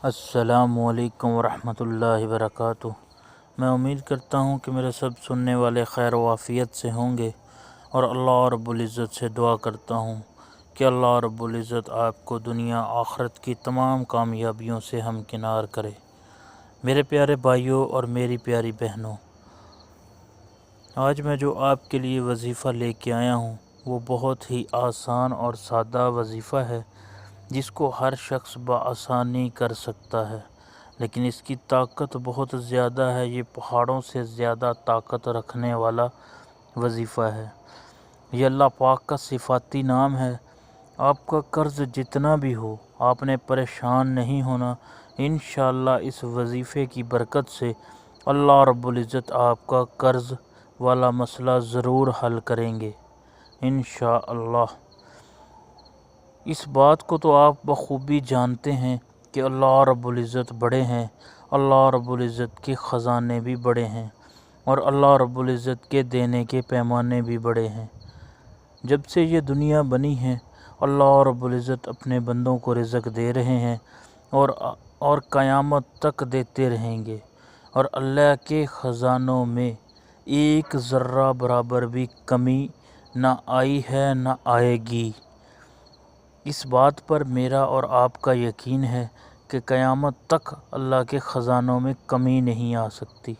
السلام علیکم ورحمۃ اللہ وبرکاتہ۔ میں امید کرتا ہوں کہ میرے سب سننے والے خیر و عافیت سے ہوں گے، اور اللہ رب العزت سے دعا کرتا ہوں کہ اللہ رب العزت آپ کو دنیا آخرت کی تمام کامیابیوں سے ہمکنار کرے۔ میرے پیارے بھائیوں اور میری پیاری بہنوں، آج میں جو آپ کے لیے وظیفہ لے کے آیا ہوں وہ بہت ہی آسان اور سادہ وظیفہ ہے، جس کو ہر شخص بآسانی کر سکتا ہے، لیکن اس کی طاقت بہت زیادہ ہے۔ یہ پہاڑوں سے زیادہ طاقت رکھنے والا وظیفہ ہے۔ یہ اللہ پاک کا صفاتی نام ہے۔ آپ کا قرض جتنا بھی ہو، آپ نے پریشان نہیں ہونا۔ انشاءاللہ اس وظیفے کی برکت سے اللہ رب العزت آپ کا قرض والا مسئلہ ضرور حل کریں گے انشاءاللہ۔ اس بات کو تو آپ بخوبی جانتے ہیں کہ اللہ رب العزت بڑے ہیں، اللہ رب العزت کے خزانے بھی بڑے ہیں، اور اللہ رب العزت کے دینے کے پیمانے بھی بڑے ہیں۔ جب سے یہ دنیا بنی ہے، اللہ رب العزت اپنے بندوں کو رزق دے رہے ہیں، اور قیامت تک دیتے رہیں گے، اور اللہ کے خزانوں میں ایک ذرہ برابر بھی کمی نہ آئی ہے نہ آئے گی۔ اس بات پر میرا اور آپ کا یقین ہے کہ قیامت تک اللہ کے خزانوں میں کمی نہیں آ سکتی۔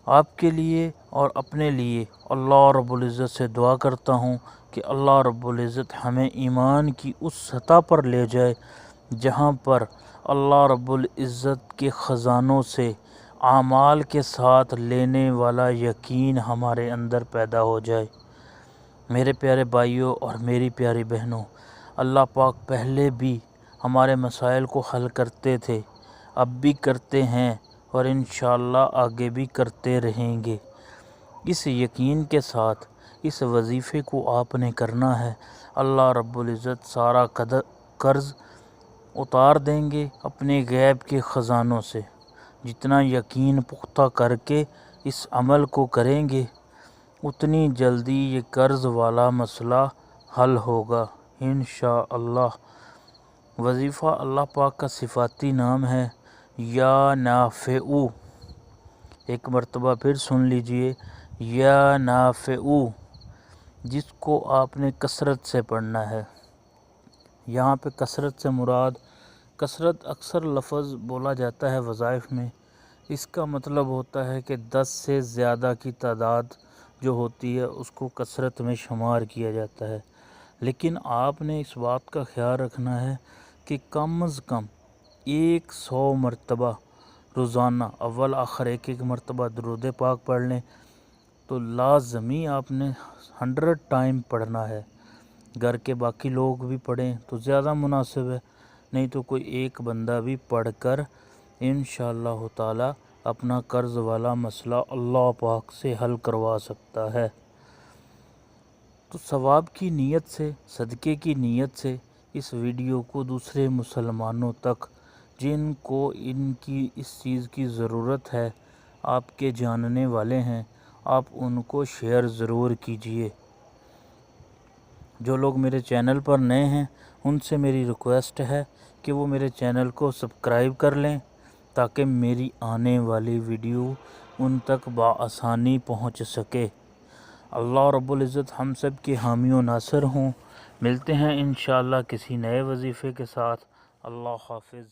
آپ کے لیے اور اپنے لیے اللہ رب العزت سے دعا کرتا ہوں کہ اللہ رب العزت ہمیں ایمان کی اس سطح پر لے جائے جہاں پر اللہ رب العزت کے خزانوں سے اعمال کے ساتھ لینے والا یقین ہمارے اندر پیدا ہو جائے۔ میرے پیارے بھائیوں اور میری پیاری بہنوں، اللہ پاک پہلے بھی ہمارے مسائل کو حل کرتے تھے، اب بھی کرتے ہیں، اور انشاءاللہ آگے بھی کرتے رہیں گے۔ اس یقین کے ساتھ اس وظیفے کو آپ نے کرنا ہے۔ اللہ رب العزت سارا قرض اتار دیں گے اپنے غیب کے خزانوں سے۔ جتنا یقین پختہ کر کے اس عمل کو کریں گے، اتنی جلدی یہ قرض والا مسئلہ حل ہوگا انشاءاللہ۔ وظیفہ اللہ پاک کا صفاتی نام ہے یا نافع۔ ایک مرتبہ پھر سن لیجئے، یا نافع، جس کو آپ نے کثرت سے پڑھنا ہے۔ یہاں پہ کثرت سے مراد، کثرت اکثر لفظ بولا جاتا ہے وظائف میں، اس کا مطلب ہوتا ہے کہ 10 سے زیادہ کی تعداد جو ہوتی ہے اس کو کثرت میں شمار کیا جاتا ہے، لیکن آپ نے اس بات کا خیال رکھنا ہے کہ کم از کم 100 مرتبہ روزانہ اول آخر ایک مرتبہ درود پاک پڑھ لیں، تو لازمی آپ نے 100 ٹائم پڑھنا ہے۔ گھر کے باقی لوگ بھی پڑھیں تو زیادہ مناسب ہے، نہیں تو کوئی ایک بندہ بھی پڑھ کر انشاءاللہ تعالی اپنا قرض والا مسئلہ اللہ پاک سے حل کروا سکتا ہے۔ تو ثواب کی نیت سے، صدقے کی نیت سے اس ویڈیو کو دوسرے مسلمانوں تک، جن کو ان کی اس چیز کی ضرورت ہے، آپ کے جاننے والے ہیں، آپ ان کو شیئر ضرور کیجئے۔ جو لوگ میرے چینل پر نئے ہیں ان سے میری ریکویسٹ ہے کہ وہ میرے چینل کو سبسکرائب کر لیں، تاکہ میری آنے والی ویڈیو ان تک بآسانی پہنچ سکے۔ اللہ رب العزت ہم سب کے حامی و ناصر ہوں۔ ملتے ہیں انشاءاللہ کسی نئے وظیفے کے ساتھ۔ اللہ حافظ۔